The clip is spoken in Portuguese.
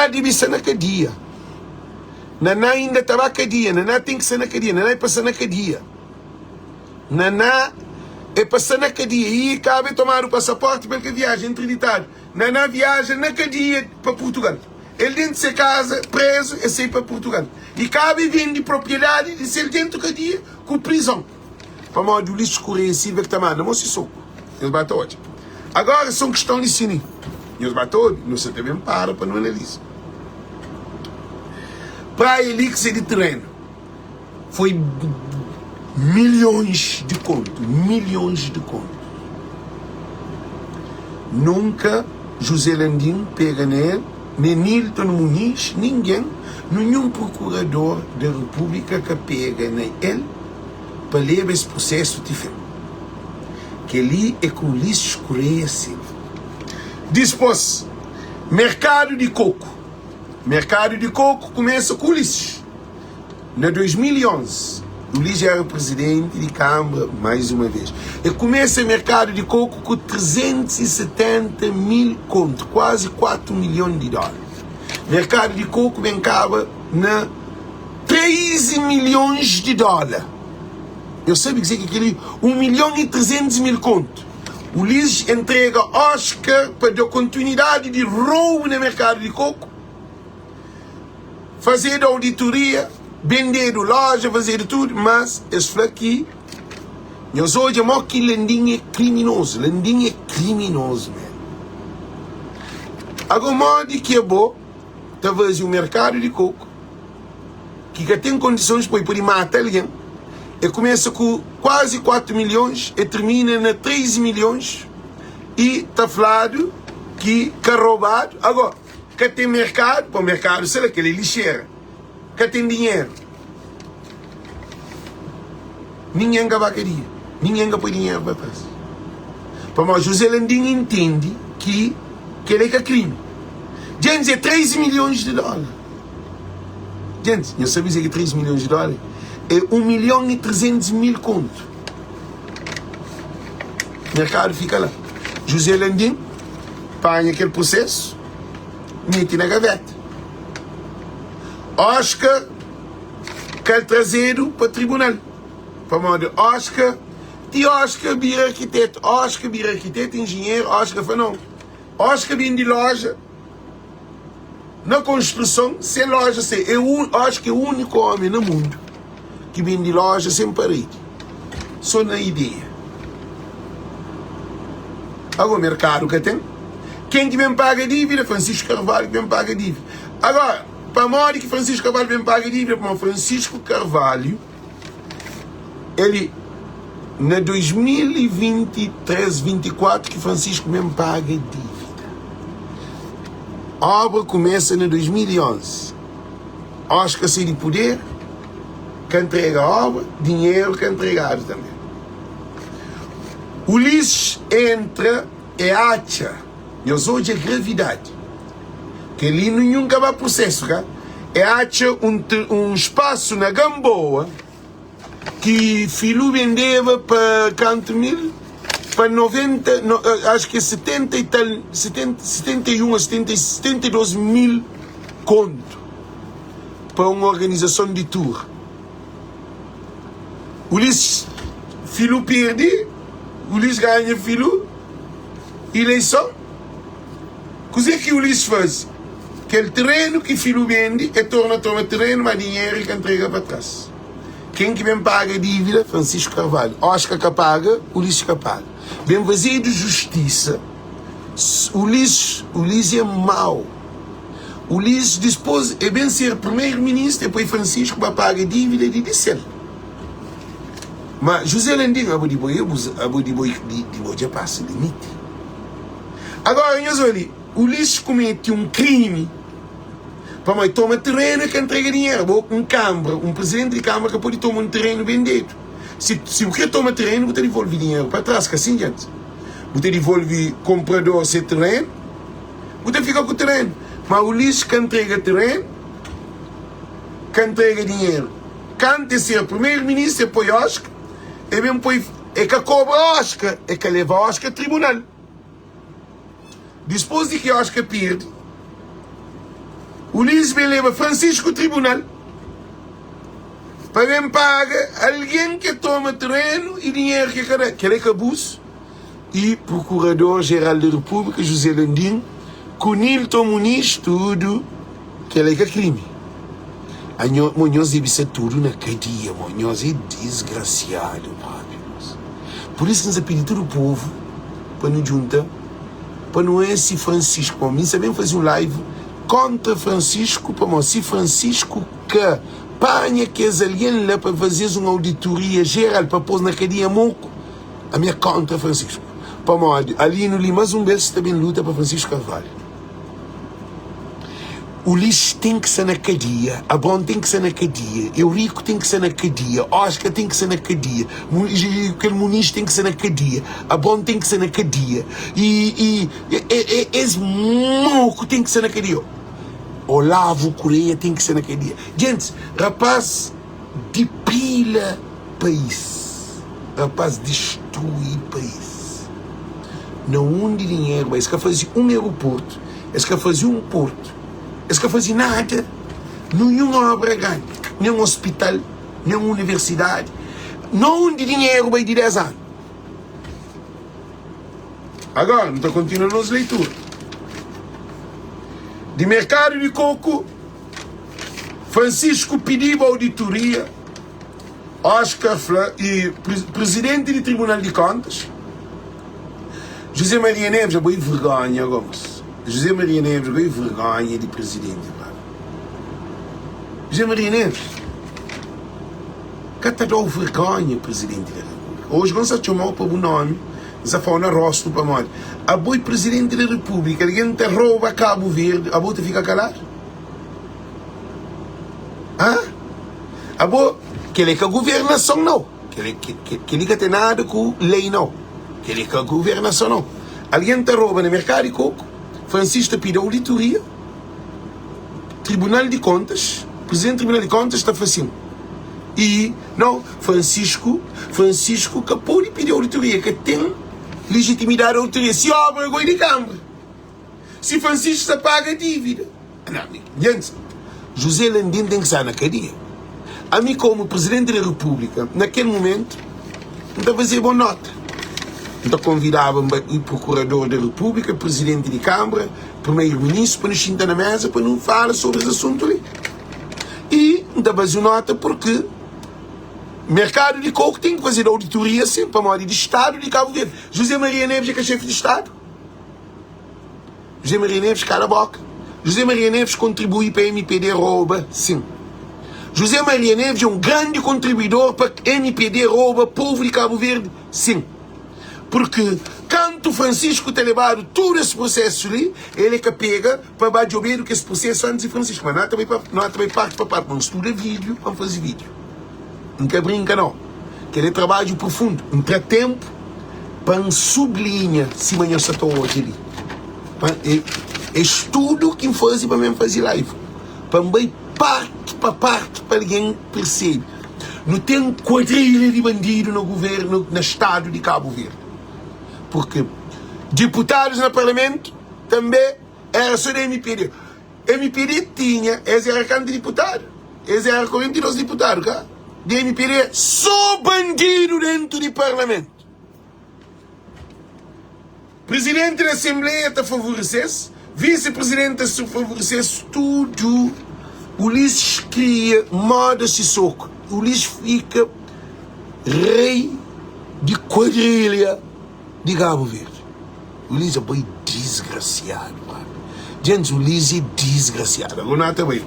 Naná deve ser na cadeia. Naná ainda está na cadeia. Naná tem que ser na cadeia. Naná é para ser na cadeia. Naná é para ser na cadeia. E cabe tomar o passaporte para que viaje interditário. Naná viaja na cadeia para Portugal. Ele dentro de sua casa, preso, é sair para Portugal. E cabe vende propriedade de ser dentro da cadeia com prisão. Para modo o lixo Correia Silva que está mal. Não mostra soco. Eles batem hoje. Agora são questão de cine. E os batem não se também para não analisar. Para a elixir de terreno. Foi milhões de contos. Milhões de contos. Nunca José Landim pega nele, nem Nilton Muniz, ninguém, nenhum procurador da República que pega nele para levar esse processo de fé. Que ali é com Ulisses Correia Silva. Depois, mercado de coco. Mercado de coco começa com Ulisses. Em 2011, Ulisses era presidente de Câmara, mais uma vez. E começa o mercado de coco com 370 mil contos, quase 4 milhões de dólares. Mercado de coco vem acaba na 13 milhões de dólares. Eu sei dizer que aquele 1 milhão e 300 mil contos. Ulisses entrega Oscar para dar continuidade de roubo no mercado de coco, fazer auditoria, vender loja, fazer tudo, mas esse aqui, nós hoje é que Landim é criminoso. Landim é criminoso, mesmo. Agora, modo que é bom, talvez o mercado de coco, que tem condições para poder matar alguém, e começa com quase 4 milhões e termina na 3 milhões e está falado que é roubado. Agora, que tem mercado, para o mercado, sei lá, que ele é lixeira. Que tem dinheiro. Ninguém vai querer. Ninguém põe dinheiro para trás. Para José Landim entende que ele é crime. Gente, é 3 milhões de dólares. Gente, eu sabia dizer que 3 milhões de dólares é 1 milhão e 300 mil contos. O mercado fica lá. José Landim apanha aquele processo, mete na gaveta. Oscar quer trazer para o tribunal. Para modo Oscar, de Oscar vira arquiteto, Oscar vira arquiteto, engenheiro, Oscar fala não. Oscar vem de loja, na construção, sem loja, acho que é o único homem no mundo que vem de loja sem parede. Só na ideia. Agora o mercado que tem. Quem que vem pagar dívida? Francisco Carvalho que vem pagar dívida. Agora, para modo que Francisco Carvalho vem pagar dívida, para Francisco Carvalho, ele, na 2023-24, que Francisco mesmo paga dívida. A obra começa em 2011. Oscar sai de poder, que entrega a obra, dinheiro que é entregado também. Ulisses entra e acha, eu sou de gravidade, que ali nunca vai processo, cara? E acha um espaço na Gamboa, que filho vendeva para quanto mil? Para 90, acho que 70 e tal, 71 a 72 mil conto para uma organização de tour. Ulisses, filho perde, Ulisses ganha filho, eleição. Coisa que Ulisses faz? Aquele terreno que filho vende e toma terreno, mas dinheiro que entrega para trás. Quem que vem paga a dívida? Francisco Carvalho. Oscar que paga, Ulisses que paga. Vem fazer de justiça. Ulisses é mau. Ulisses dispôs, é bem ser primeiro-ministro, depois Francisco vai pagar a dívida de Dissel. Mas José Landim, a Bodiboi já passa o limite. Agora, olha, Ulisses comete um crime. Para mim, toma terreno que entrega dinheiro. Um presidente de Câmara que pode tomar um terreno vendido. Se você toma terreno, você devolve dinheiro para trás, que assim, gente. Você devolve comprador esse terreno, você fica com o terreno. Mas o Ulisses que entrega terreno, que entrega dinheiro. Canta ser primeiro-ministro, depois Oscar, e mesmo é que cobra Oscar, é que leva Oscar ao tribunal. Depois de que Oscar perde, Ulisses me leva Francisco Tribunal. Para bem paga alguém que toma terreno e dinheiro que é abuso. E Procurador-Geral da República, José Landim, com Nilton Muniz, tudo que é crime. Nós deve ser tudo na cadeia, nós é desgraciado, Deus. Por isso que nós pedimos todo o povo para nos juntar, para não é se Francisco, para mim sabemos fazer um live contra Francisco, para mim, se Francisco que panha que as aliens lá para fazer uma auditoria geral para pôr na cadeia moco, a minha contra Francisco. Para mim, ali no Limas um belo também luta para Francisco Carvalho. O lixo tem que ser na cadeia, a Bron tem que ser na cadeia, Eurico tem que ser na cadeia, Oscar tem que ser na cadeia, aquele Muniz tem que ser na cadeia, a Bron tem que ser na cadeia, e esse moco tem que ser na cadeia. Olavo Correia tem que ser na cadeia. Gente, rapaz depila país, rapaz destrói país. Não onde dinheiro, esse que fazia um aeroporto, esse que fazia um porto, esse que fazia nada, nenhuma obra ganha, nenhum hospital, nenhuma universidade, não onde dinheiro vai de 10 anos. Agora, então continuando as leituras. De mercado de coco, Francisco pediu auditoria, Oscar e presidente do Tribunal de Contas, José Maria Neves, já foi vergonha, Gomes. José Maria Neves, já foi vergonha de presidente. José Maria Neves, que está dando vergonha, presidente da República. Hoje vamos chamar para o nome, já fala na rosto para nós. A boi presidente da República, alguém te rouba Cabo Verde, a boi te fica calado? A boi, que ele é que a governação não. Que ele que tem nada com lei não. Que ele é que a governação não. Alguém te rouba no mercado de coco, Francisco pede auditoria, Tribunal de Contas, presidente do Tribunal de Contas está fazendo. E, não, Francisco que pode pedir auditoria, que tem legitimidade da auditoria. Se obra, eu vou de Câmara. Se Francisco se paga a dívida. Não, gente, José Landim tem que estar na cadeia. A mim, como presidente da República, naquele momento, não fazia boa nota. Então convidava o Procurador da República, presidente de Câmara, primeiro-ministro, para nos sentar na mesa, para não falar sobre esse assunto ali. E não fazia nota porque mercado de coco tem que fazer auditoria sempre para a moda de Estado de Cabo Verde. José Maria Neves é que é chefe de Estado. José Maria Neves cala a boca. José Maria Neves contribui para a MPD rouba, sim. José Maria Neves é um grande contribuidor para a MPD rouba povo de Cabo Verde, sim. Porque quando Francisco tem levado todo esse processo ali, ele é que pega para baixo do que esse processo antes de Francisco. Mas não há também parte para parte. Vamos estudar vídeo, vamos fazer vídeo. Não quer brincar não. Que ele é trabalho profundo. Não tem tempo para sublinhar se amanhã está hoje ali. É estudo que faz para mim fazer live. Para bem parte para alguém perceber. Não tem quadrilha de bandido no governo, no estado de Cabo Verde. Porque deputados no Parlamento também era só da MPD. MPD tinha, eles eram canto deputado. Eles eram 42 deputados, cara. De MPD, só bandido dentro do Parlamento. Presidente da Assembleia te favorecesse, vice-presidente te favorecesse, tudo. O Ulisses cria moda Sissoko. O Ulisses fica rei de quadrilha de Cabo Verde. O Ulisses é bem desgraciado, mano. Gente, o Ulisses é desgraciado. Agora não está bem.